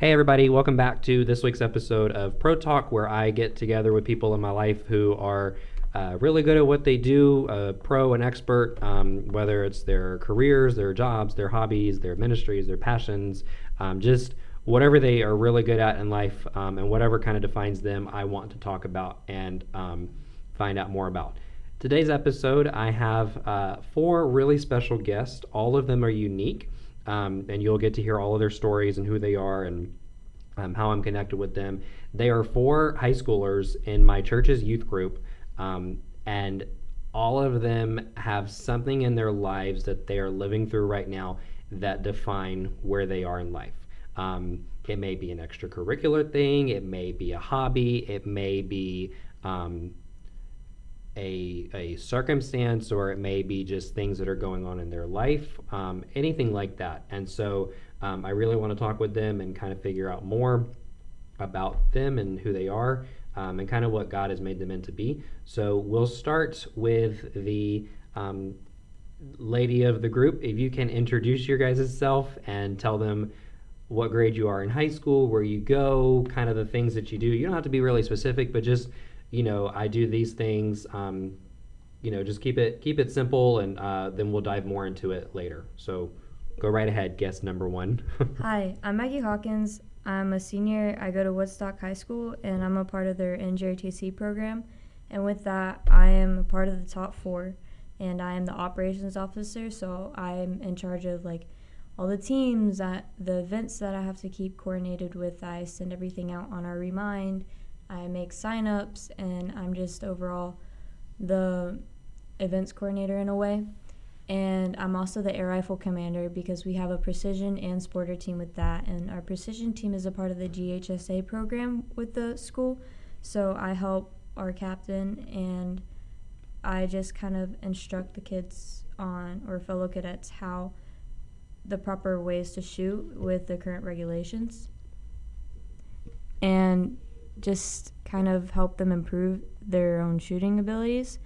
Hey, everybody, welcome back to this week's episode of Pro Talk, where I get together with people in my life who are really good at what they do, pro and expert, whether it's their careers, their jobs, their hobbies, their ministries, their passions, just whatever they are really good at in life, and whatever kind of defines them, I want to talk about and find out more about. Today's episode, I have four really special guests. All of them are unique. And you'll get to hear all of their stories and who they are and how I'm connected with them. They are four high schoolers in my church's youth group, and all of them have something in their lives that they are living through right now that define where they are in life. It may be an extracurricular thing, it may be a hobby, it may be a circumstance, or it may be just things that are going on in their life, anything like that. And so I really want to talk with them and kind of figure out more about them and who they are, and kind of what God has made them into be. So we'll start with the lady of the group. If you can introduce your guys' self and tell them what grade you are in high school, where you go, kind of the things that you do. You don't have to be really specific, but just I do these things, just keep it simple, and then we'll dive more into it later. So go right ahead, guest number one. Hi, I'm Maggie Hawkins. I'm a senior. I go to Woodstock High School, and I'm a part of their NJRTC program. And with that, I am a part of the top four, and I am the operations officer, so I'm in charge of all the teams, the events that I have to keep coordinated with. I send everything out on our Remind. I make sign-ups, and I'm just overall the events coordinator in a way. And I'm also the air rifle commander because we have a precision and sporter team with that. And our precision team is a part of the GHSA program with the school. So I help our captain, and I just kind of instruct the kids or fellow cadets how the proper ways to shoot with the current regulations. And just kind of help them improve their own shooting abilities.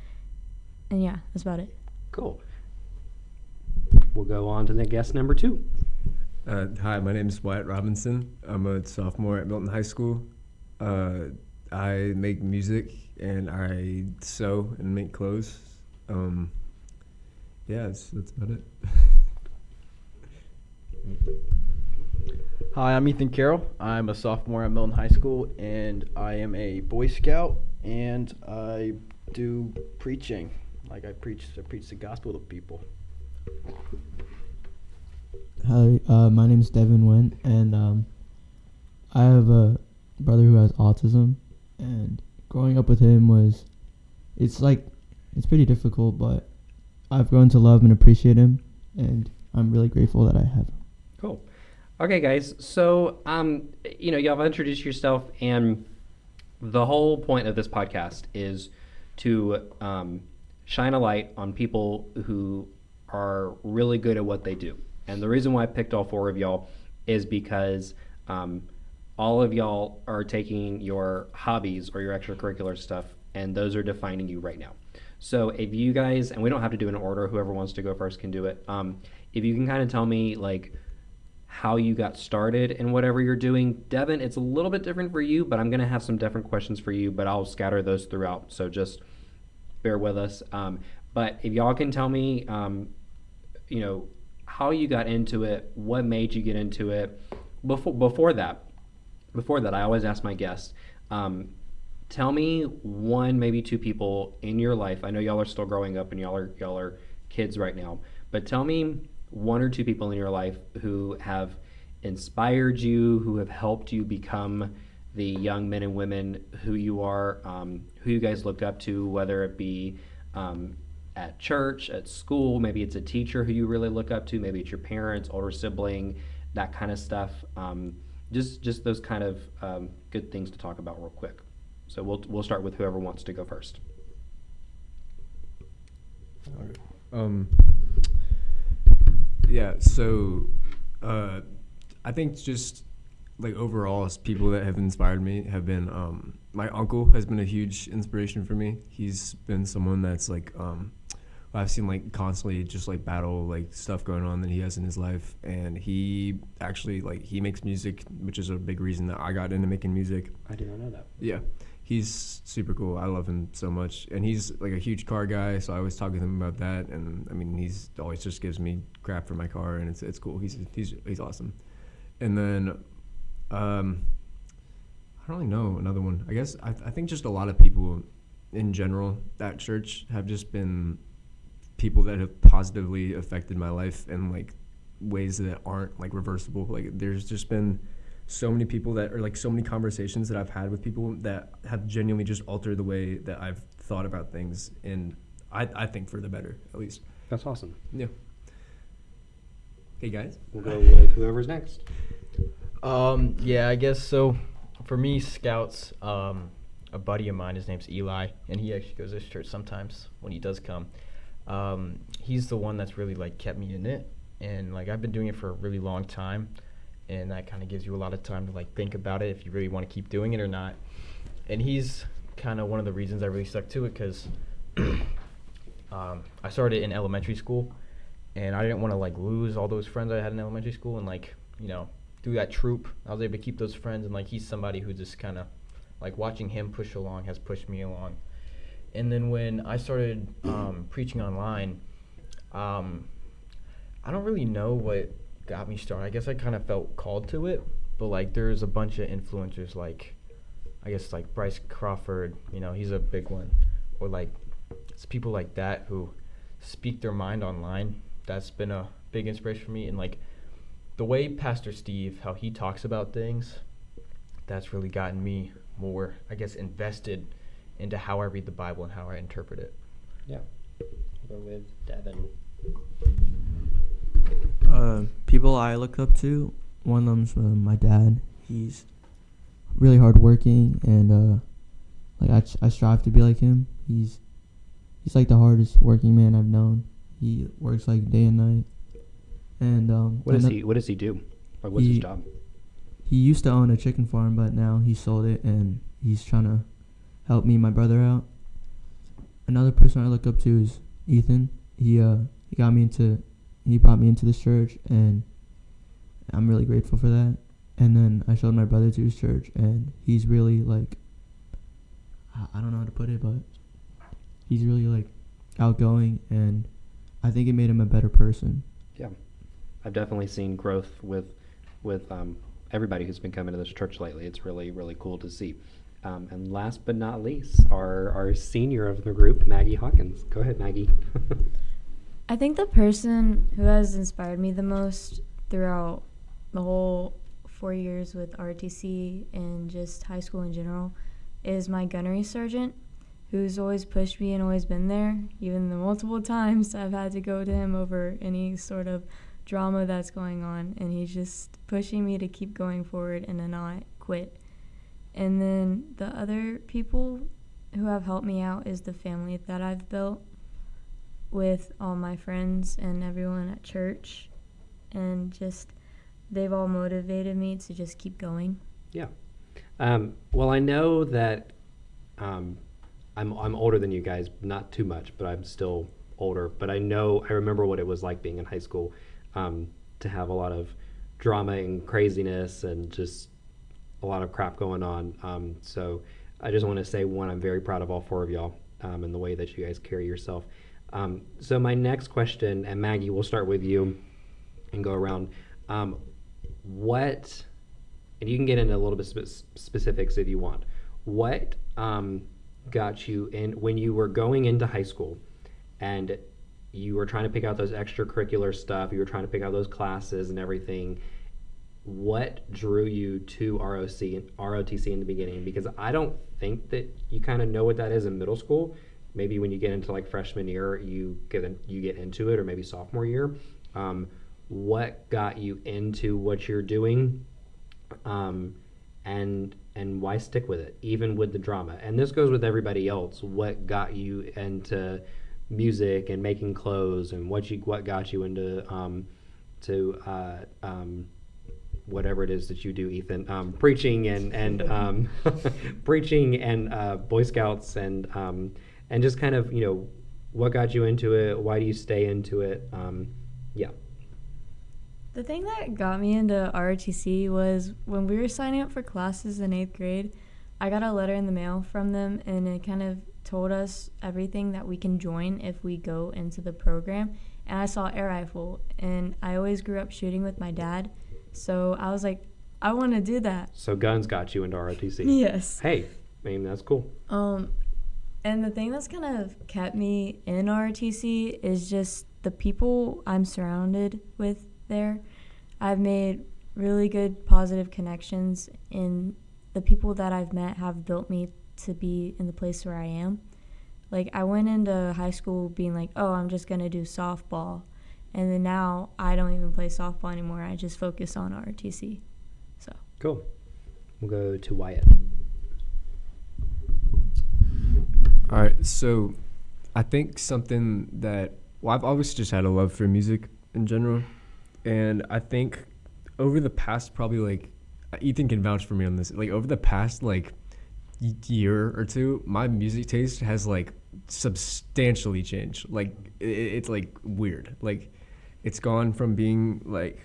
And yeah, that's about it. Cool. We'll go on to the guest number two. Hi, my name is Wyatt Robinson. I'm a sophomore at Milton High School. I make music, and I sew and make clothes. That's about it. Hi, I'm Ethan Carroll. I'm a sophomore at Milton High School, and I am a Boy Scout, and I do preaching. I preach the gospel to people. Hi, my name's Devin Wen, and I have a brother who has autism, and growing up with him it's pretty difficult, but I've grown to love and appreciate him, and I'm really grateful that I have him. Cool. Okay, guys, so, y'all have introduced yourself, and the whole point of this podcast is to shine a light on people who are really good at what they do. And the reason why I picked all four of y'all is because all of y'all are taking your hobbies or your extracurricular stuff, and those are defining you right now. So if you guys, and we don't have to do it in order, whoever wants to go first can do it. If you can kind of tell me, how you got started in whatever you're doing. Devin, it's a little bit different for you, but I'm going to have some different questions for you, but I'll scatter those throughout, so just bear with us. But if y'all can tell me, how you got into it, what made you get into it. Before that, I always ask my guests, tell me one, maybe two people in your life. I know y'all are still growing up and y'all are kids right now, but tell me one or two people in your life who have inspired you, who have helped you become the young men and women who you are, who you guys look up to, whether it be at church, at school, maybe it's a teacher who you really look up to, maybe it's your parents, older sibling, that kind of stuff. Just those kind of good things to talk about real quick. So we'll start with whoever wants to go first. So I think just overall, as people that have inspired me have been my uncle has been a huge inspiration for me. He's been someone that's I've seen like constantly just like battle like stuff going on that he has in his life, and he actually like he makes music, which is a big reason that I got into making music. I did not know that. Yeah, he's super cool. I love him so much, and he's like a huge car guy, so I always talk with him about that. And I mean, he's always just gives me crap for my car, and it's cool. He's awesome. And then, I don't really know another one. I guess I think just a lot of people in general at church have just been people that have positively affected my life in like ways that aren't like reversible. Like there's just been so many people that are like so many conversations that I've had with people that have genuinely just altered the way that I've thought about things, and I think for the better, at least. That's awesome. Yeah. Hey guys. We'll go with whoever's next. Yeah, I guess so. For me, Scouts, a buddy of mine, his name's Eli, and he actually goes to this church sometimes when he does come. He's the one that's really like kept me in it, and like I've been doing it for a really long time, and that kind of gives you a lot of time to like think about it if you really want to keep doing it or not. And he's kind of one of the reasons I really stuck to it, because I started in elementary school, and I didn't want to like lose all those friends I had in elementary school, and like, you know, through that troop I was able to keep those friends, and like he's somebody who just kind of like watching him push along has pushed me along. And then when I started preaching online, I don't really know what got me started. I guess I kind of felt called to it, but like there's a bunch of influencers, like I guess like Bryce Crawford, you know, he's a big one, or like it's people like that who speak their mind online. That's been a big inspiration for me. And like the way Pastor Steve, how he talks about things, that's really gotten me more, I guess, invested into how I read the Bible and how I interpret it. Yeah. We'll go with Devin. People I look up to, one of them's my dad. He's really hardworking, and like I strive to be like him. He's like the hardest working man I've known. He works like day and night. And What does he do? Like, what's his job? He used to own a chicken farm, but now he sold it, and he's trying to help me and my brother out. Another person I look up to is Ethan. He brought me into this church, and I'm really grateful for that. And then I showed my brother to his church, and he's really like, I don't know how to put it, but he's really like outgoing, and I think it made him a better person. Yeah, I've definitely seen growth with everybody who's been coming to this church lately. It's really, really cool to see. And last but not least, our senior of the group, Maggie Hawkins. Go ahead, Maggie. I think the person who has inspired me the most throughout the whole 4 years with RTC and just high school in general is my gunnery sergeant, who's always pushed me and always been there, even the multiple times I've had to go to him over any sort of drama that's going on, and he's just pushing me to keep going forward and to not quit. And then the other people who have helped me out is the family that I've built with all my friends and everyone at church, and just they've all motivated me to just keep going. Yeah. Well, I know that I'm older than you guys, not too much, but I'm still older. But I remember what it was like being in high school, to have a lot of drama and craziness and just a lot of crap going on. So I just want to say, one, I'm very proud of all four of y'all and the way that you guys carry yourself. So my next question, and Maggie, we'll start with you and go around. What, and you can get into a little bit specifics if you want. What got you in when you were going into high school and you were trying to pick out those extracurricular stuff, you were trying to pick out those classes and everything? What drew you to ROTC in the beginning? Because I don't think that you kind of know what that is in middle school. Maybe when you get into like freshman year, you get into it, or maybe sophomore year. What got you into what you're doing, and why stick with it, even with the drama? And this goes with everybody else. What got you into music and making clothes, and what got you into whatever it is that you do, Ethan, preaching and preaching and Boy Scouts and just kind of, what got you into it? Why do you stay into it? Yeah. The thing that got me into ROTC was when we were signing up for classes in 8th grade, I got a letter in the mail from them, and it kind of told us everything that we can join if we go into the program. And I saw air rifle, and I always grew up shooting with my dad, so I was like, I want to do that. So guns got you into ROTC. Yes. Hey, I mean, that's cool. And the thing that's kind of kept me in ROTC is just the people I'm surrounded with there. I've made really good positive connections, and the people that I've met have built me to be in the place where I am. Like, I went into high school being like, oh, I'm just going to do softball. And then now I don't even play softball anymore. I just focus on ROTC. So. Cool. We'll go to Wyatt. All right, so I think something that, well, I've always just had a love for music in general, and I think over the past probably, like, Ethan can vouch for me on this, like, over the past, like, year or two, my music taste has, like, substantially changed. Like, it's, like, weird. Like, it's gone from being, like,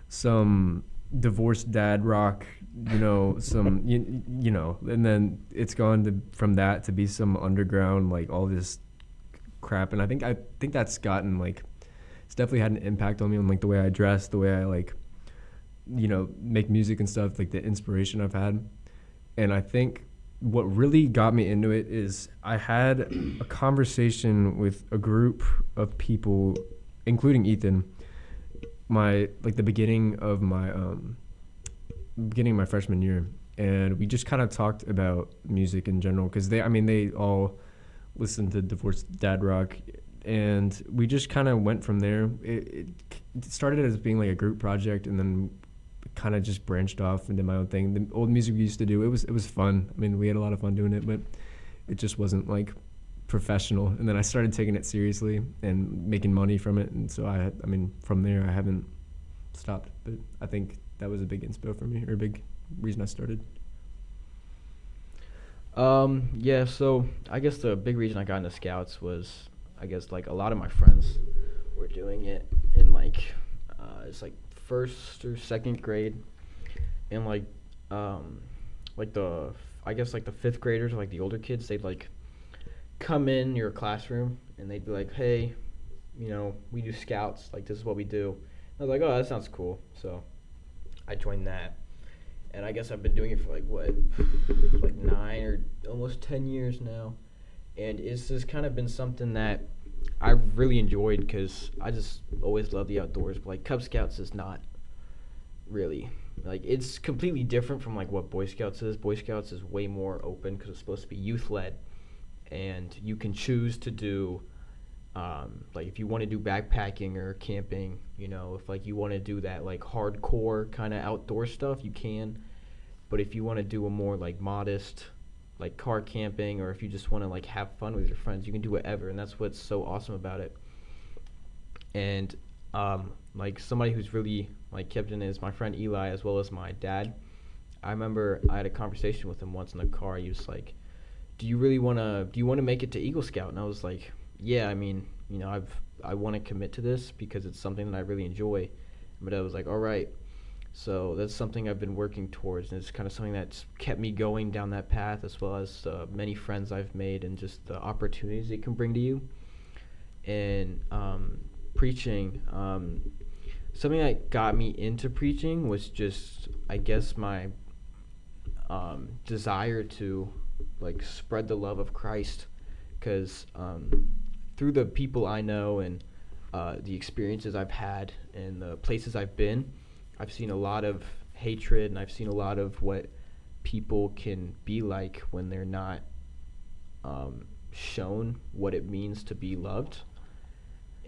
some divorced dad rock, you know, some you know, and then it's gone to from that to be some underground, like, all this crap. And I think that's gotten, like, it's definitely had an impact on me, on, like, the way I dress, the way I, like, you know, make music and stuff, like the inspiration I've had. And I think what really got me into it is I had a conversation with a group of people, including Ethan, the beginning of my freshman year, and we just kind of talked about music in general, because they all listened to divorced dad rock, and we just kind of went from there. It started as being like a group project, and then kind of just branched off and did my own thing. The old music we used to do, it was fun. I mean, we had a lot of fun doing it, but it just wasn't like professional. And then I started taking it seriously and making money from it, and so from there I haven't stopped. But I think that was a big inspo for me, or a big reason I started. Yeah, so I guess the big reason I got into Scouts was, I guess, like, a lot of my friends were doing it in, like, it's like 1st or 2nd grade, and like the 5th graders, or like the older kids, they'd like come in your classroom and they'd be like, hey, you know, we do Scouts, like, this is what we do. I was like, oh, that sounds cool. So I joined that, and I guess I've been doing it for like 9 or almost 10 years now, and it's just kind of been something that I really enjoyed, because I just always love the outdoors. But like, Cub Scouts is not really, like, it's completely different from like what Boy Scouts is. Boy Scouts is way more open, because it's supposed to be youth led, and you can choose to do like, if you want to do backpacking or camping, you know, if like you want to do that like hardcore kind of outdoor stuff, you can. But if you want to do a more like modest, like car camping, or if you just want to like have fun with your friends, you can do whatever. And that's what's so awesome about it. And like, somebody who's really like kept in it is my friend Eli, as well as my dad. I remember I had a conversation with him once in the car. He was like, do you want to make it to Eagle Scout? And I was like, yeah, I mean, you know, I want to commit to this because it's something that I really enjoy. But I was like, all right. So that's something I've been working towards, and it's kind of something that's kept me going down that path, as well as many friends I've made, and just the opportunities it can bring to you. And preaching, something that got me into preaching was just, I guess, my desire to like spread the love of Christ, because through the people I know and the experiences I've had and the places I've been, I've seen a lot of hatred, and I've seen a lot of what people can be like when they're not shown what it means to be loved.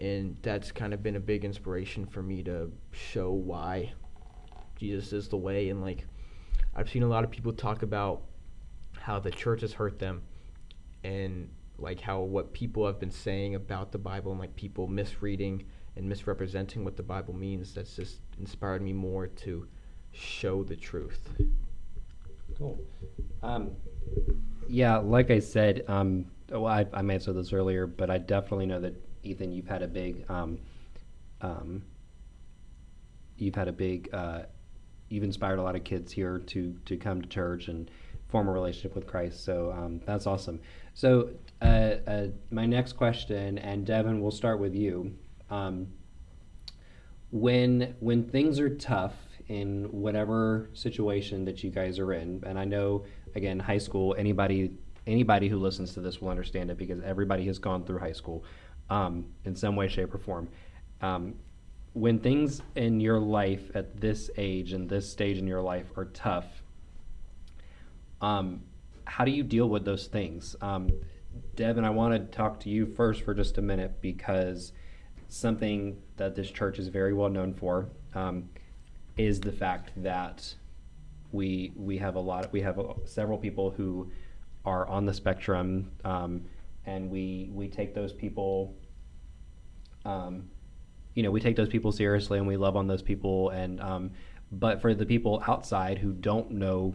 And that's kind of been a big inspiration for me to show why Jesus is the way. And like, I've seen a lot of people talk about how the church has hurt them, and like how what people have been saying about the Bible, and like people misreading and misrepresenting what the Bible means. That's just inspired me more to show the truth. Cool. Yeah, like I said, well, I may have said this earlier, but I definitely know that Ethan, you've had a big, you've inspired a lot of kids here to come to church and form a relationship with Christ. So that's awesome. So my next question, and Devin, we'll start with you. When things are tough in whatever situation that you guys are in, and I know, again, high school, anybody who listens to this will understand it because everybody has gone through high school in some way, shape, or form. When things in your life at this age and this stage in your life are tough, how do you deal with those things? Devin, I want to talk to you first for just a minute because something that this church is very well known for is the fact that we have several people who are on the spectrum, and we take those people, we take those people seriously, and we love on those people. And but for the people outside who don't know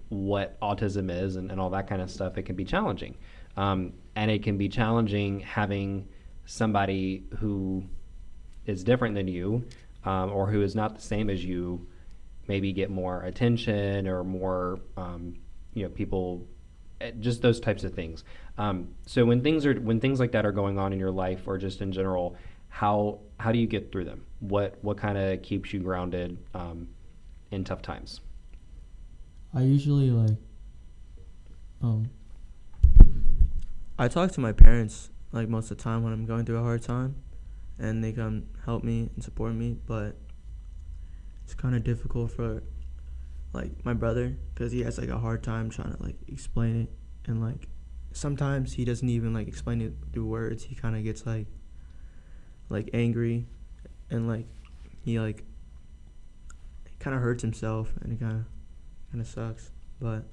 what autism is and all that kind of stuff, it can be challenging, and it can be challenging having somebody who is different than you, or who is not the same as you, maybe get more attention or more, people, just those types of things. So when things like that are going on in your life or just in general, how do you get through them? What kind of keeps you grounded in tough times? I usually I talk to my parents like most of the time when I'm going through a hard time, and they come help me and support me. But it's kind of difficult for like my brother because he has like a hard time trying to like explain it, and like sometimes he doesn't even like explain it through words. He kind of gets like angry, and like he like kind of hurts himself, and it kind of sucks. But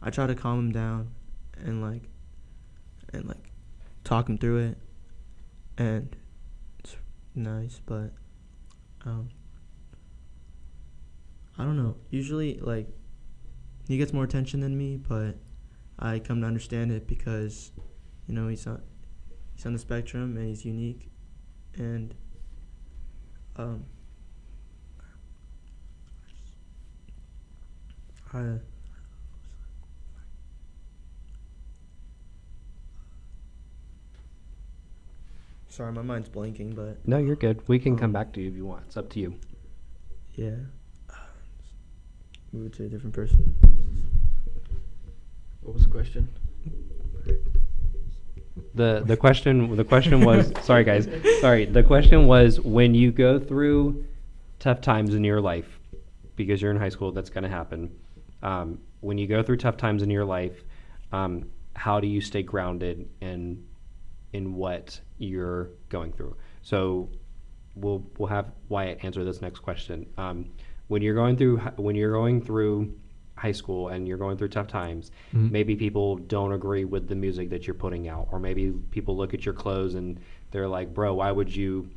I try to calm him down and like talk him through it, and it's nice. But I don't know, usually like he gets more attention than me, but I come to understand it because he's on the spectrum and he's unique. And sorry, my mind's blanking, but No, you're good. We can come back to you if you want. It's up to you. yeah. Move it to a different person. What was the question? The question was sorry guys. Sorry. The question was, when you go through tough times in your life, because you're in high school, that's going to happen. When you go through tough times in your life, how do you stay grounded in what you're going through? So we'll have Wyatt answer this next question. When you're going through high school and you're going through tough times, maybe people don't agree with the music that you're putting out, or maybe people look at your clothes and they're like, bro, why would you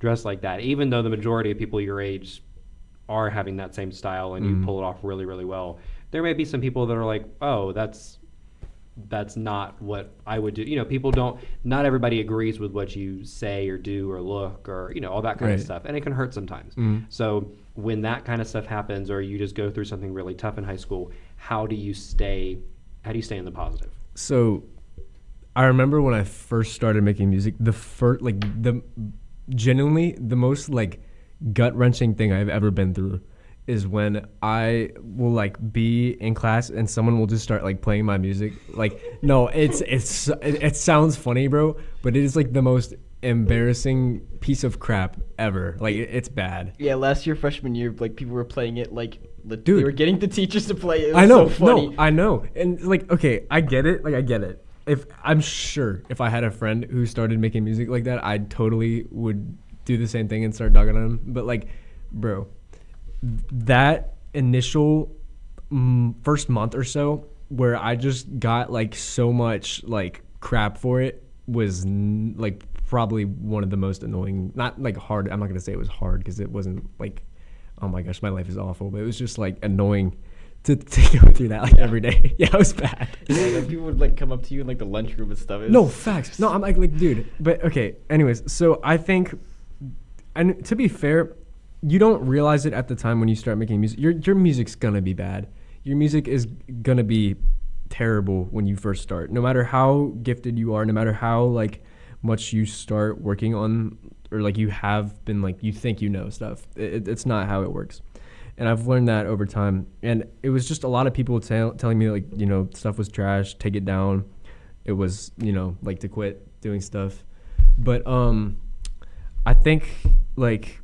dress like that? Even though the majority of people your age are having that same style and you pull it off really, really well, there may be some people that are like, oh, that's not what I would do. Not everybody agrees with what you say or do or look or, all that kind of stuff. And it can hurt sometimes. So when that kind of stuff happens, or you just go through something really tough in high school, how do you stay in the positive? So I remember when I first started making music, genuinely the most like gut wrenching thing I've ever been through is when I will like be in class and someone will just start like playing my music. Like, no, it sounds funny, bro, but it is like the most embarrassing piece of crap ever. Like, it's bad. Yeah, last year, freshman year, like people were playing it like Dude, they were getting the teachers to play it. It was I know, so funny. no, I know. And like, okay, I get it. Like, I get it. I'm sure if I had a friend who started making music like that, I totally would do the same thing and start dogging on him. But like, bro, that initial first month or so where I just got like so much like crap for it was like probably one of the most annoying, not like hard. I'm not going to say it was hard because it wasn't like, oh my gosh, my life is awful, but it was just like annoying to go through that like every day. Yeah, it was bad. Yeah, like, people would like come up to you in like the lunchroom and stuff. It No, was- facts. No, I'm like, dude. But okay. Anyways, so I think, and to be fair, you don't realize it at the time when you start making music. Your music's gonna be bad. Your music is gonna be terrible when you first start. No matter how gifted you are, no matter how like much you start working on, or like you have been like you think you know stuff. It's not how it works. And I've learned that over time. And it was just a lot of people telling me like, you know, stuff was trash, take it down. It was, you know, like to quit doing stuff. But I think like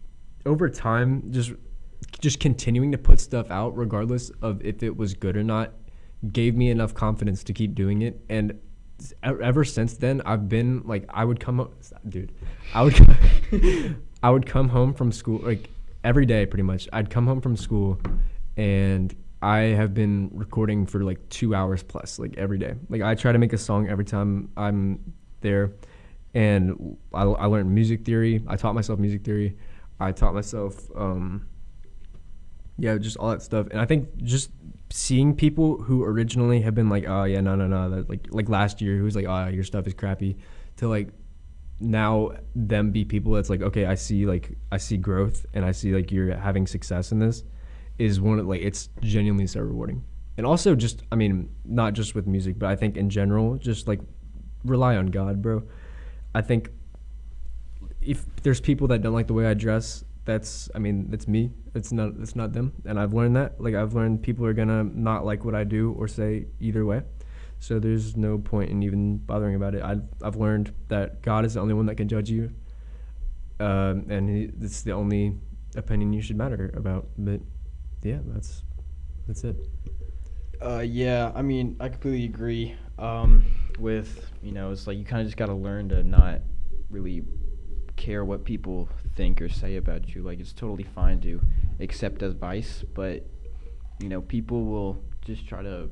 over time, just continuing to put stuff out regardless of if it was good or not gave me enough confidence to keep doing it. And ever since then, I've been like, I would come home from school like every day pretty much. I'd come home from school and I have been recording for like 2 hours plus, like every day. Like I try to make a song every time I'm there. And I learned music theory. I taught myself music theory. I taught myself, just all that stuff. And I think just seeing people who originally have been like, oh yeah, no, that like last year, who was like, oh, your stuff is crappy, to like now them be people that's like, okay, I see growth and I see like you're having success in this, is one of like, it's genuinely so rewarding. And also just, I mean, not just with music, but I think in general, just like rely on God, bro. I think if there's people that don't like the way I dress, that's me. It's not them. And I've learned that. Like I've learned people are gonna not like what I do or say either way. So there's no point in even bothering about it. I've learned that God is the only one that can judge you, and it's the only opinion you should matter about. But yeah, that's it. Yeah, I mean, I completely agree. With, you know, it's like you kind of just got to learn to not really care what people think or say about you. Like, it's totally fine to accept advice, but, you know, people will just try to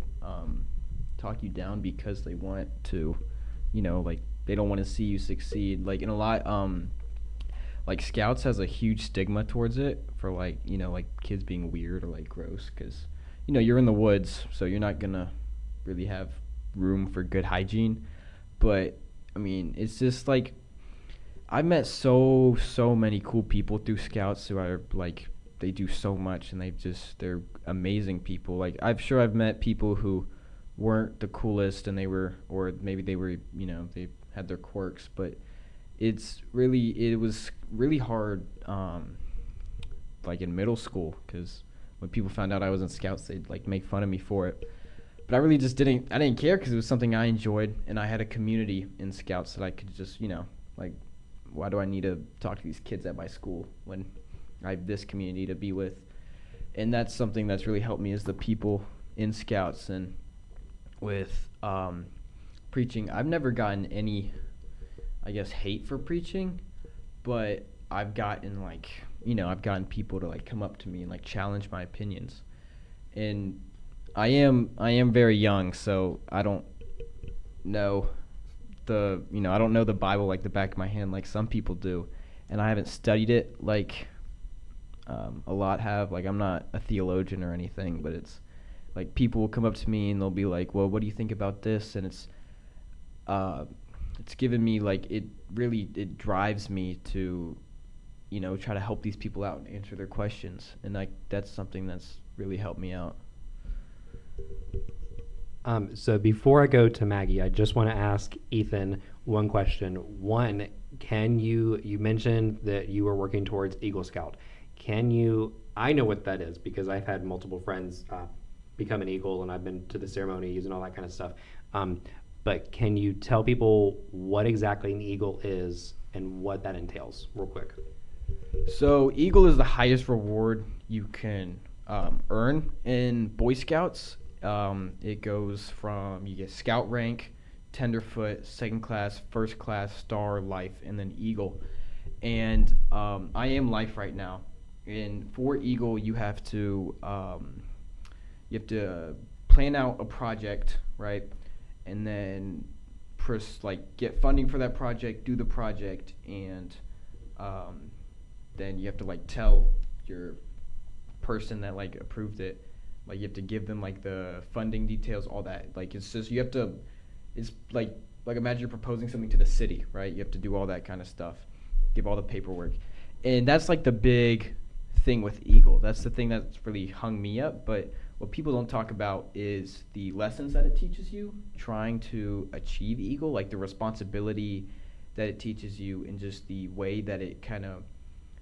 talk you down because they want to, you know, like, they don't want to see you succeed. Like, in a lot, like, Scouts has a huge stigma towards it for, like, you know, like, kids being weird or, like, gross because, you know, you're in the woods, so you're not going to really have room for good hygiene. But I mean, it's just like I've met so many cool people through Scouts who are like, they do so much and they're amazing people. Like I've met people who weren't the coolest and or maybe they were, you know, they had their quirks, but it was really hard like in middle school, because when people found out I was in Scouts, they'd like make fun of me for it. But I really just didn't care because it was something I enjoyed, and I had a community in Scouts that I could just, you know, like, why do I need to talk to these kids at my school when I have this community to be with? And that's something that's really helped me, is the people in Scouts. And with preaching, I've never gotten any, I guess, hate for preaching, but I've gotten like, you know, I've gotten people to like come up to me and like challenge my opinions. And I am very young, so I don't know I don't know the Bible like the back of my hand like some people do, and I haven't studied it like a lot have. Like, I'm not a theologian or anything, but it's like people will come up to me and they'll be like, well, what do you think about this? And it's given me like, it drives me to, you know, try to help these people out and answer their questions, and like that's something that's really helped me out. So before I go to Maggie, I just want to ask Ethan one question. One, you mentioned that you were working towards Eagle Scout. I know what that is because I've had multiple friends become an Eagle, and I've been to the ceremonies and all that kind of stuff. But can you tell people what exactly an Eagle is and what that entails real quick? So Eagle is the highest reward you can earn in Boy Scouts. It goes from, you get Scout rank, Tenderfoot, second class, first class, Star, Life, and then Eagle. And I am Life right now. And for Eagle, you have to plan out a project, right? And then get funding for that project, do the project, and then you have to like tell your person that like approved it Like you have to give them like the funding details, all that. Like it's just you have to. It's like imagine you're proposing something to the city, right? You have to do all that kind of stuff, give all the paperwork, and that's like the big thing with Eagle. That's the thing that's really hung me up. But what people don't talk about is the lessons that it teaches you trying to achieve Eagle, like the responsibility that it teaches you, and just the way that it kind of,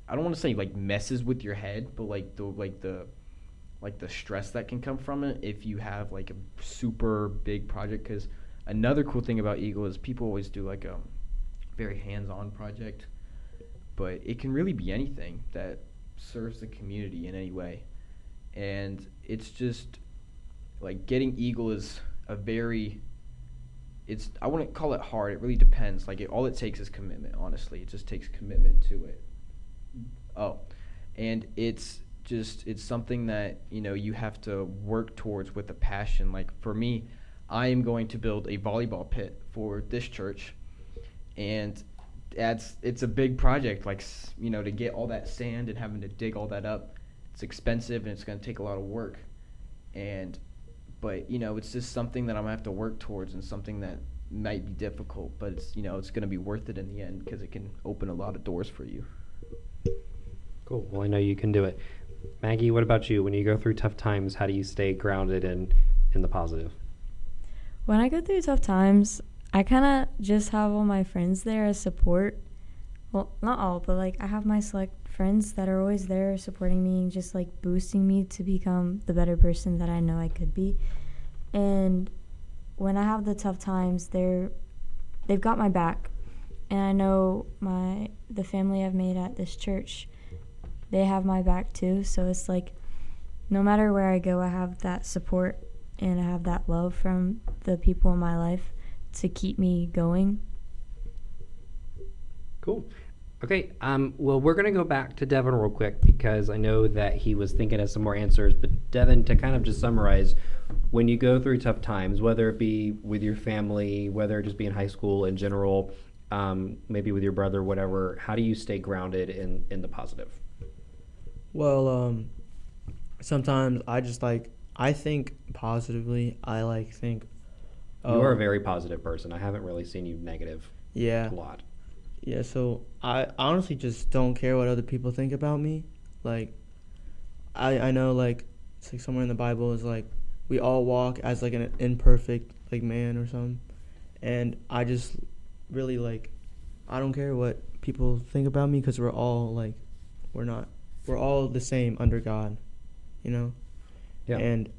I don't want to say like messes with your head, but like the stress that can come from it if you have like a super big project. Because another cool thing about Eagle is people always do like a very hands-on project, but it can really be anything that serves the community in any way. And it's just like getting Eagle is a very, it's, I wouldn't call it hard. It really depends. Like all it takes is commitment. Honestly, it just takes commitment to it. Oh, and it's something that you have to work towards with a passion. Like for me, I am going to build a volleyball pit for this church, and it's a big project. Like to get all that sand and having to dig all that up, it's expensive and it's going to take a lot of work. But it's just something that I'm gonna have to work towards, and something that might be difficult, but it's it's going to be worth it in the end because it can open a lot of doors for you. Cool. Well, I know you can do it. Maggie, what about you? When you go through tough times, how do you stay grounded and in the positive? When I go through tough times, I kind of just have all my friends there as support. Well, not all, but like I have my select friends that are always there supporting me and just like boosting me to become the better person that I know I could be. And when I have the tough times, they've got my back. And I know the family I've made at this church, they have my back too. So it's like no matter where I go, I have that support and I have that love from the people in my life to keep me going. Cool. Okay, well, we're going to go back to Devin real quick because I know that he was thinking of some more answers. But Devin, to kind of just summarize, when you go through tough times, whether it be with your family, whether it just be in high school in general, maybe with your brother, whatever, how do you stay grounded in the positive? Well, sometimes I think positively. I think. You are a very positive person. I haven't really seen you negative Yeah. a lot. Yeah, so I honestly just don't care what other people think about me. Like, I know, like, it's like somewhere in the Bible is like, we all walk as like an imperfect like man or something. And I just really I don't care what people think about me because we're all we're all the same under God, Yeah. And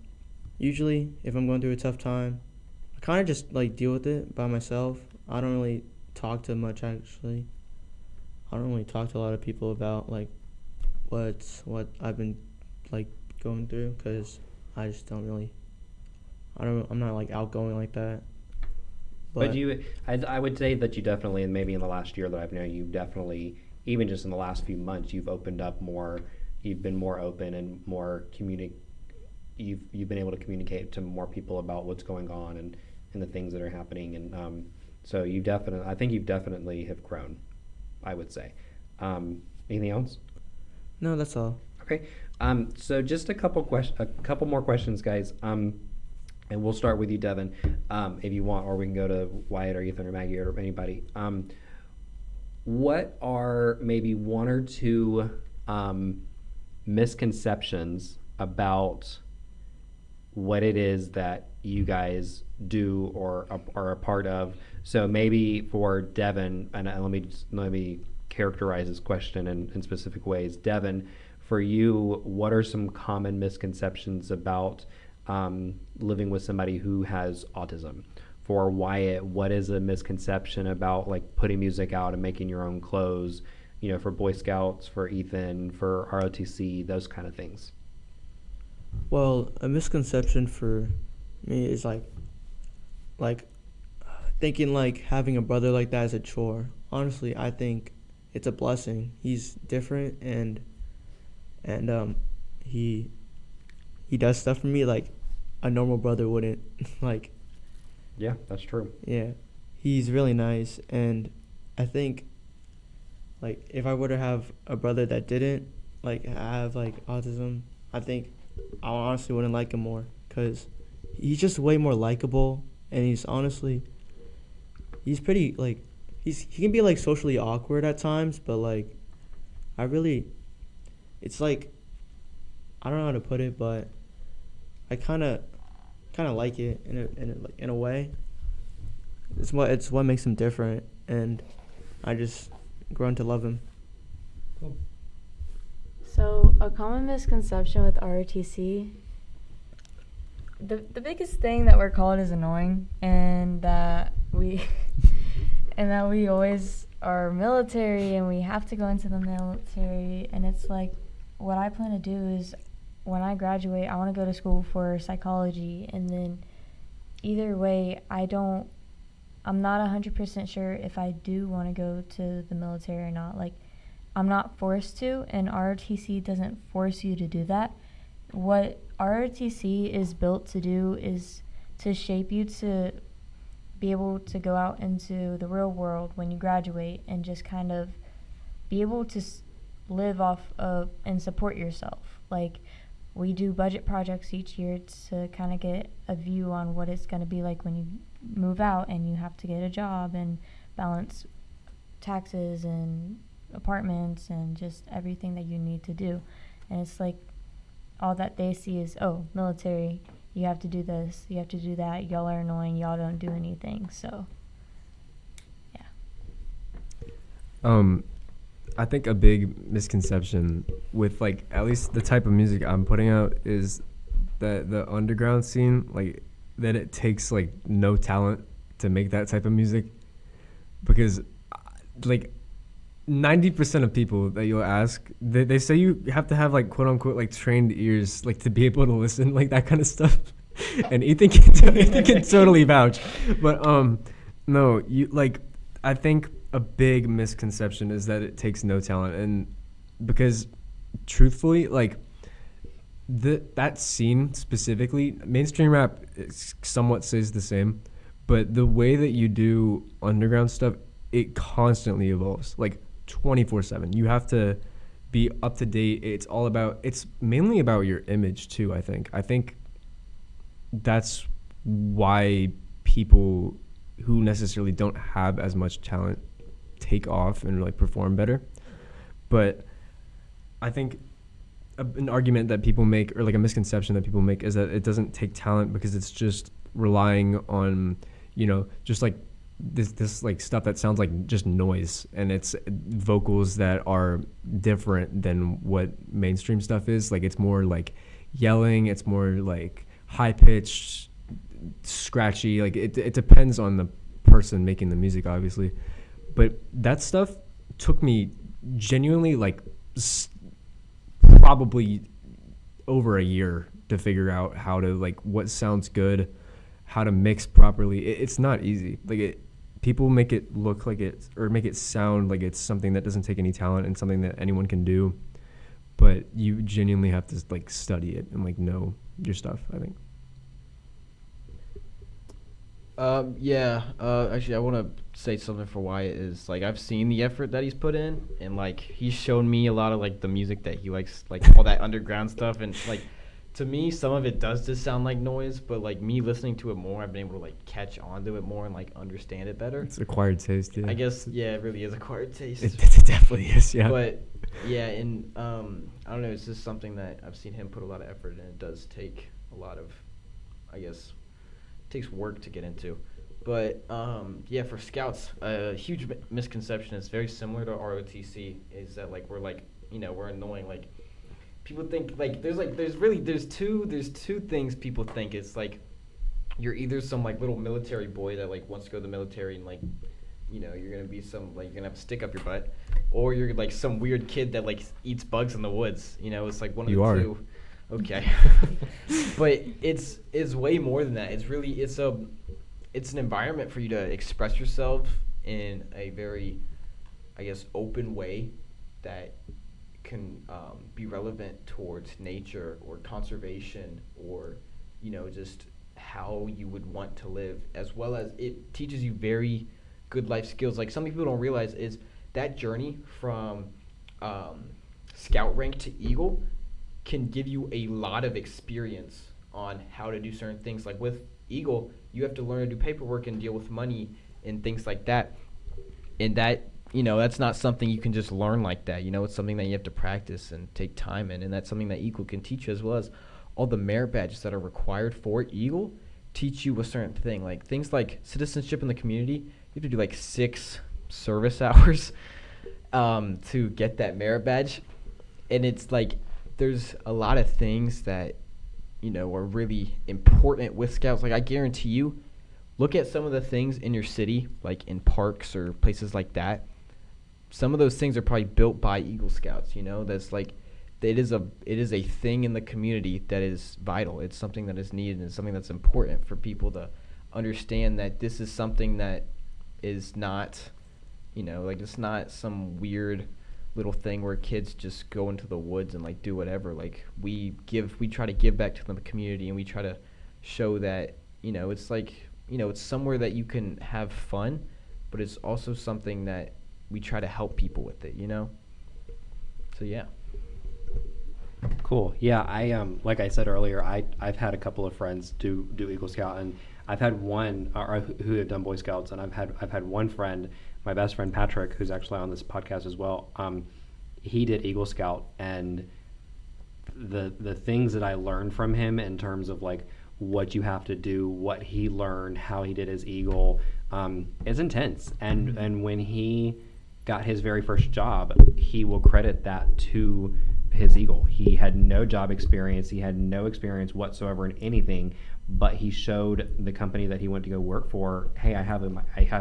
usually if I'm going through a tough time, I kind of just deal with it by myself. I don't really talk to much, actually. I don't really talk to a lot of people about what I've been going through because I just don't really. I'm not outgoing like that. But I would say that you definitely, and maybe in the last year that I've known you, definitely, even just in the last few months, you've opened up more. You've been more open and more You've been able to communicate to more people about what's going on and the things that are happening, and so I think you've definitely have grown, I would say. Anything else? No, that's all. Okay. So just a couple more questions, guys. And we'll start with you, Devin, if you want, or we can go to Wyatt or Ethan or Maggie or anybody. What are maybe one or two misconceptions about what it is that you guys do or are a part of? So maybe for Devin, and let me characterize this question in specific ways. Devin, for you, what are some common misconceptions about living with somebody who has autism? For Wyatt, what is a misconception about putting music out and making your own clothes? For Boy Scouts, for Ethan, for ROTC, those kind of things. Well, a misconception for me is thinking having a brother like that is a chore. Honestly, I think it's a blessing. He's different and he does stuff for me like a normal brother wouldn't. Yeah, that's true. Yeah, he's really nice, and I think if I were to have a brother that didn't have autism, I think I honestly wouldn't like him more because he's just way more likable, and he's pretty like he can be like socially awkward at times, but like I really, it's like I don't know how to put it, but I kind of like it in a way. It's what makes him different, and I just grown to love him. So, a common misconception with ROTC, the biggest thing that we're called is annoying, and that we and that we always are military and we have to go into the military. And it's like, what I plan to do is when I graduate, I want to go to school for psychology, and then either way, I'm not 100% sure if I do want to go to the military or not. Like, I'm not forced to, and ROTC doesn't force you to do that. What ROTC is built to do is to shape you to be able to go out into the real world when you graduate and just kind of be able to live off of and support yourself. Like, we do budget projects each year to kind of get a view on what it's going to be like when you move out and you have to get a job and balance taxes and apartments and just everything that you need to do. And it's like all that they see is, oh, military, you have to do this, you have to do that, y'all are annoying, y'all don't do anything. So I think a big misconception with like at least the type of music I'm putting out is that the underground scene, like that it takes like no talent to make that type of music, because like 90% of people that you'll ask, they say you have to have like quote unquote like trained ears like to be able to listen, like that kind of stuff. And Ethan can totally vouch. But no, you like I think a big misconception is that it takes no talent, and because truthfully, like that scene specifically, mainstream rap somewhat stays the same, but the way that you do underground stuff, it constantly evolves. Like 24/7. You have to be up to date. It's mainly about your image too, I think that's why people who necessarily don't have as much talent take off and like perform better. But I think an argument that people make, or like a misconception that people make, is that it doesn't take talent because it's just relying on, just like this like stuff that sounds like just noise, and it's vocals that are different than what mainstream stuff is. Like it's more like yelling, it's more like high pitched, scratchy. Like it depends on the person making the music, obviously. But that stuff took me genuinely like probably over a year to figure out how to like what sounds good, how to mix properly. It's not easy. Like people make it look like it, or make it sound like it's something that doesn't take any talent and something that anyone can do. But you genuinely have to like study it and like know your stuff, I think. Actually, I want to say something for Wyatt. Is like I've seen the effort that he's put in, and like he's shown me a lot of like the music that he likes, like all that underground stuff, and like to me some of it does just sound like noise, but like me listening to it more, I've been able to like catch on to it more and like understand it better. It's acquired taste, yeah. I guess, yeah, it really is acquired taste. It definitely is, yeah. But yeah, and I don't know, it's just something that I've seen him put a lot of effort in. It does take a lot of, I guess, takes work to get into. But yeah, for scouts, a huge misconception is very similar to ROTC, is that like we're annoying. Like people think like there's two things people think. It's like you're either some like little military boy that like wants to go to the military and like you're gonna be you're gonna have a stick up your butt, or you're like some weird kid that like eats bugs in the woods. It's like one of the two. Okay. But it's way more than that. It's an environment for you to express yourself in a very, I guess, open way that can be relevant towards nature or conservation, or just how you would want to live, as well as it teaches you very good life skills. Like something people don't realize is that journey from scout rank to Eagle can give you a lot of experience on how to do certain things. Like with Eagle, you have to learn to do paperwork and deal with money and things like that. And that, that's not something you can just learn like that. It's something that you have to practice and take time in. And that's something that Eagle can teach you, as well as all the merit badges that are required for Eagle teach you a certain thing. Like things like citizenship in the community, you have to do like 6 service hours to get that merit badge. And it's like there's a lot of things that are really important with Scouts. Like I guarantee you, look at some of the things in your city, like in parks or places like that. Some of those things are probably built by Eagle Scouts. That's like it is a thing in the community that is vital. It's something that is needed and something that's important for people to understand that this is something that is not, like it's not some weird little thing where kids just go into the woods and like do whatever. Like we try to give back to the community, and we try to show that it's like it's somewhere that you can have fun, but it's also something that we try to help people with it. So yeah. Cool. Yeah, I like I said earlier, I've had a couple of friends do Eagle Scout, and I've had one who have done Boy Scouts, and I've had one friend, my best friend Patrick, who's actually on this podcast as well. He did Eagle Scout, and the things that I learned from him in terms of like what you have to do, what he learned, how he did his Eagle, is intense. And when he got his very first job, he will credit that to his Eagle. He had no job experience. He had no experience whatsoever in anything, but he showed the company that he went to go work for, hey, I have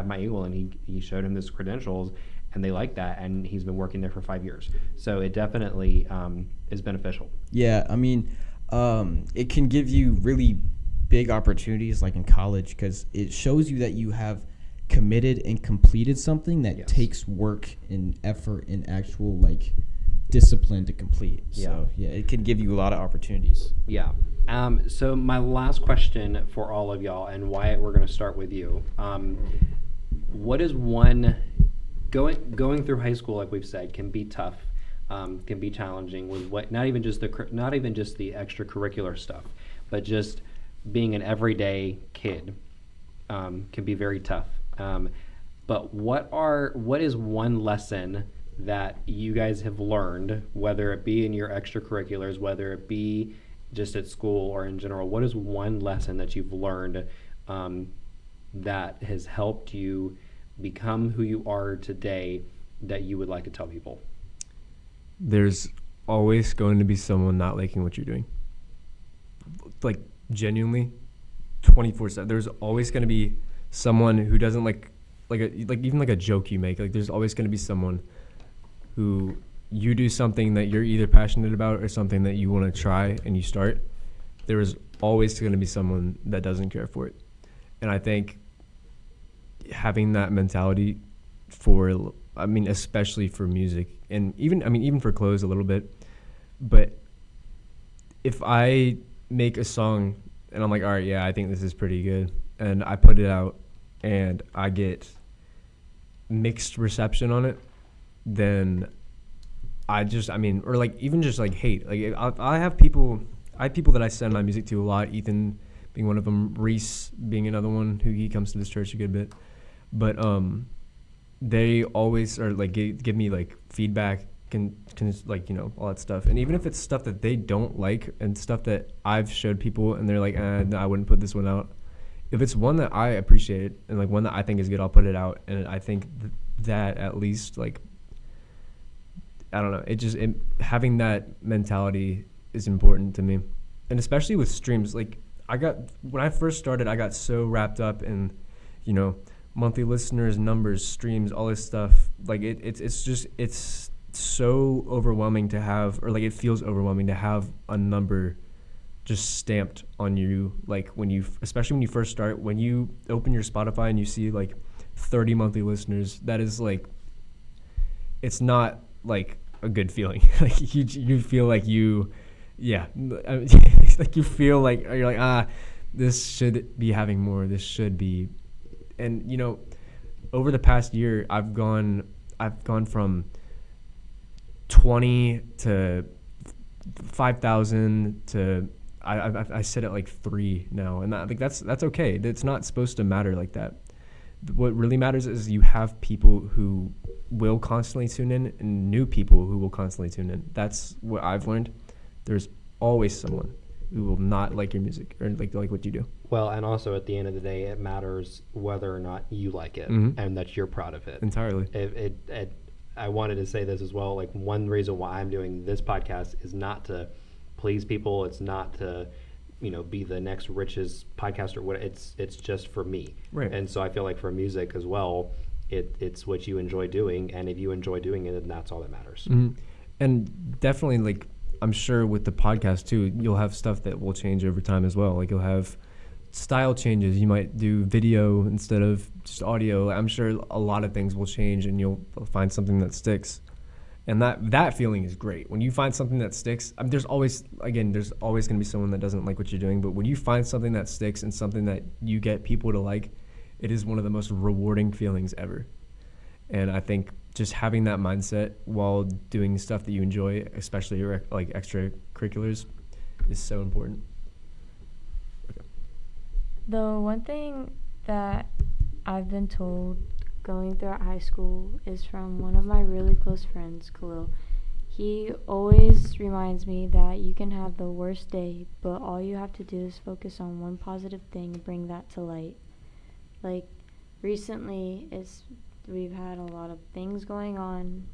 my Eagle, and he showed him his credentials, and they liked that, and he's been working there for 5 years. So it definitely is beneficial. Yeah, I mean, it can give you really big opportunities like in college, because it shows you that you have committed and completed something that takes work and effort and actual like discipline to complete. So yeah, it can give you a lot of opportunities. Yeah. So my last question for all of y'all, and Wyatt, we're going to start with you. What is one going through high school, like we've said, can be tough, can be challenging with what not even just the extracurricular stuff, but just being an everyday kid can be very tough. But what is one lesson that you guys have learned, whether it be in your extracurriculars, whether it be just at school or in general? What is one lesson that you've learned that has helped you become who you are today that you would like to tell people? There's always going to be someone not liking what you're doing. Like genuinely, 24/7. There's always going to be someone who doesn't like even like a joke you make. Like there's always going to be someone who you do something that you're either passionate about or something that you want to try and you start. There is always going to be someone that doesn't care for it. And I think having that mentality especially for music, and even for clothes a little bit, but if I make a song and I'm like, all right, yeah, I think this is pretty good, and I put it out and I get mixed reception on it, then or like even just like hate. Like I have people that I send my music to a lot, Ethan being one of them, Reese being another one who he comes to this church a good bit. But they always are like give me like feedback, can like all that stuff. And even if it's stuff that they don't like and stuff that I've showed people and they're like, no, I wouldn't put this one out. If it's one that I appreciate and like one that I think is good, I'll put it out. And I think that at least like, I don't know, having that mentality is important to me. And especially with streams, like when I first started, I got so wrapped up in, monthly listeners, numbers, streams, all this stuff. Like it's so overwhelming to have, or like it feels overwhelming to have a number just stamped on you. Like especially when you first start, when you open your Spotify and you see like 30 monthly listeners, that is like, it's not like a good feeling. Like you feel like it's like you feel like you're like, this should be having more, this should be. And over the past year I've gone from 20 to 5,000 to I sit at like 3 now, and I think that's okay. It's not supposed to matter like that. What really matters is you have people who will constantly tune in and new people who will constantly tune in. That's what I've learned. There's always someone who will not like your music or like what you do. Well, and also at the end of the day, it matters whether or not you like it Mhm. and that you're proud of it. Entirely. I wanted to say this as well. Like, one reason why I'm doing this podcast is not to please people. It's not to, be the next richest podcaster. It's just for me. Right. And so I feel like for music as well, it's what you enjoy doing, and if you enjoy doing it, then that's all that matters. Mhm. And definitely, like, I'm sure with the podcast too, you'll have stuff that will change over time as well. Like, you'll have style changes. You might do video instead of just audio. I'm sure a lot of things will change, and you'll find something that sticks. And that feeling is great. When you find something that sticks, there's always going to be someone that doesn't like what you're doing. But when you find something that sticks and something that you get people to like, it is one of the most rewarding feelings ever. And I think just having that mindset while doing stuff that you enjoy, especially like extracurriculars, is so important. The one thing that I've been told going throughout high school is from one of my really close friends, Khalil. He always reminds me that you can have the worst day, but all you have to do is focus on one positive thing and bring that to light. Like, recently, we've had a lot of things going on,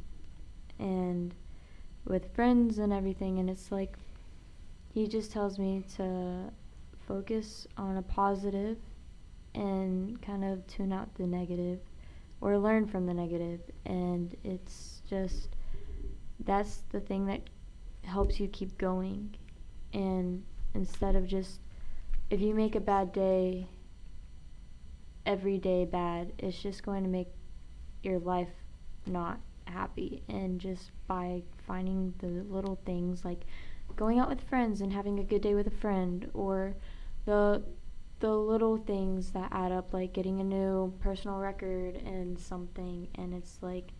and with friends and everything, and it's like, he just tells me to focus on a positive and kind of tune out the negative or learn from the negative. And it's just, that's the thing that helps you keep going. And instead of just, if you make a bad day every day bad, it's just going to make your life not happy. And just by finding the little things, like going out with friends and having a good day with a friend, or the little things that add up, like getting a new personal record and something. And it's like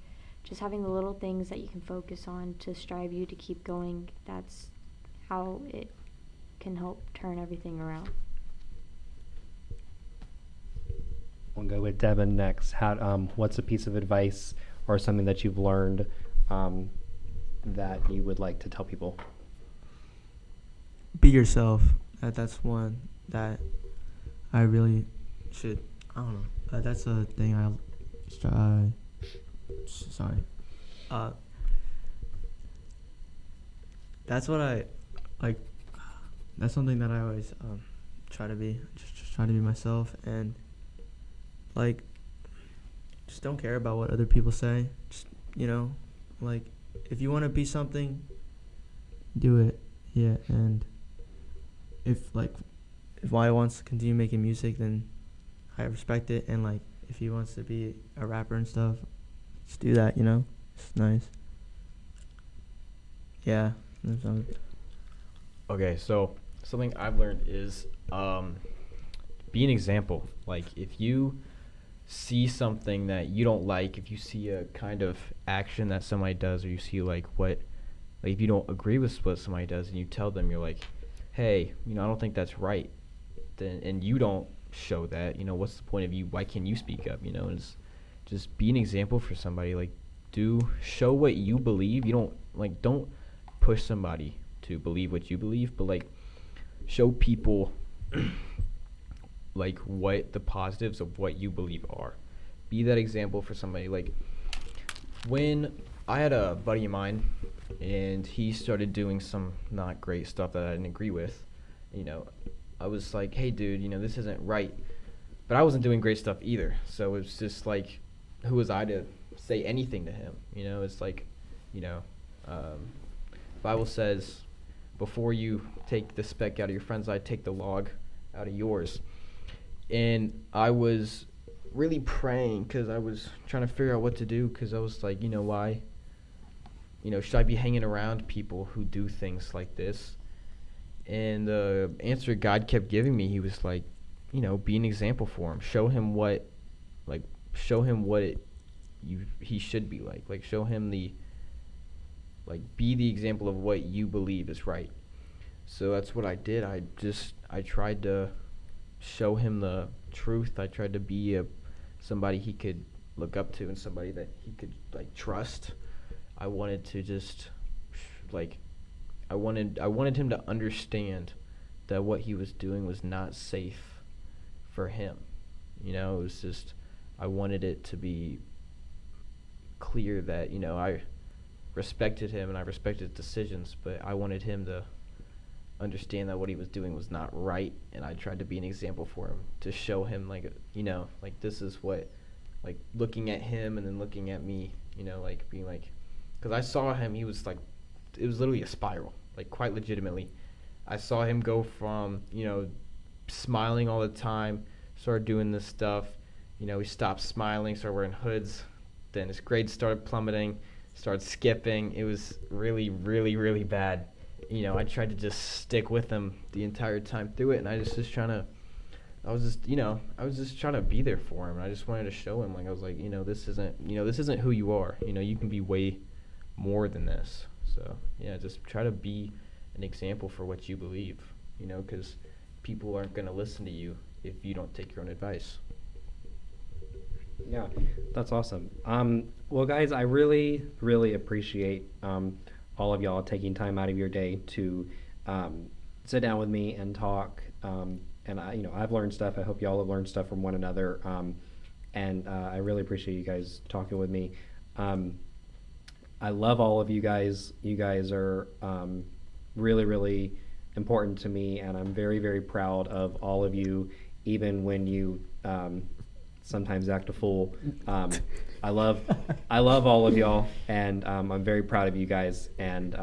just having the little things that you can focus on to strive you to keep going. That's how it can help turn everything around. We'll go with Devin next. What's a piece of advice or something that you've learned that you would like to tell people? Be yourself. That's one that I really should. I don't know. That's a thing sorry. That's what I like. That's something that I always try to be. Just try to be myself, and like, just don't care about what other people say. Just, like, if you want to be something, do it. Yeah, and if Wyatt wants to continue making music, then I respect it. And like, if he wants to be a rapper and stuff, just do that. It's nice. Yeah. Okay, so something I've learned is be an example. Like, if you see something that you don't like, if you see a kind of action that somebody does, or you see if you don't agree with what somebody does, and you tell them, you're like, hey, I don't think that's right, then, and you don't show that, what's the point of you? Why can't you speak up? And it's just be an example for somebody. Like, show what you believe. You don't push somebody to believe what you believe, but like, show people like what the positives of what you believe are. Be that example for somebody. Like, when I had a buddy of mine, and he started doing some not great stuff that I didn't agree with, I was like, hey dude, this isn't right. But I wasn't doing great stuff either. So it's just like, who was I to say anything to him? It's like, Bible says, before you take the speck out of your friend's eye, take the log out of yours. And I was really praying, because I was trying to figure out what to do, because I was like, why? Should I be hanging around people who do things like this? And the answer God kept giving me, he was like, be an example for him. Show him what he should be like. Like, show him like be the example of what you believe is right. So that's what I did. I tried to show him the truth. I tried to be somebody he could look up to and somebody that he could like trust. I wanted to just like I wanted him to understand that what he was doing was not safe for him. You know, it was just I wanted it to be clear that, you know, I respected him and I respected his decisions, but I wanted him to understand that what he was doing was not right, and I tried to be an example for him to show him, like, you know, like this is what, like looking at him and then looking at me, you know, like being like, because I saw him, he was like, it was literally a spiral, like quite legitimately. I saw him go from, you know, smiling all the time, started doing this stuff, you know, he stopped smiling, started wearing hoods, then his grades started plummeting, started skipping. It was really, really, really bad. You know, I tried to just stick with him the entire time through it, and I was just trying to be there for him. And I just wanted to show him, like, I was like, this isn't who you are. You know, you can be way more than this. So, yeah, just try to be an example for what you believe, you know, because people aren't going to listen to you if you don't take your own advice. Yeah, that's awesome. Well, guys, I really, really appreciate all of y'all taking time out of your day to sit down with me and talk. And I've learned stuff. I hope y'all have learned stuff from one another. And I really appreciate you guys talking with me. I love all of you guys. You guys are really, really important to me, and I'm very, very proud of all of you, even when you sometimes act a fool. I love all of y'all, and I'm very proud of you guys, and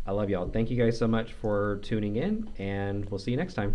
I love y'all. Thank you guys so much for tuning in, and we'll see you next time.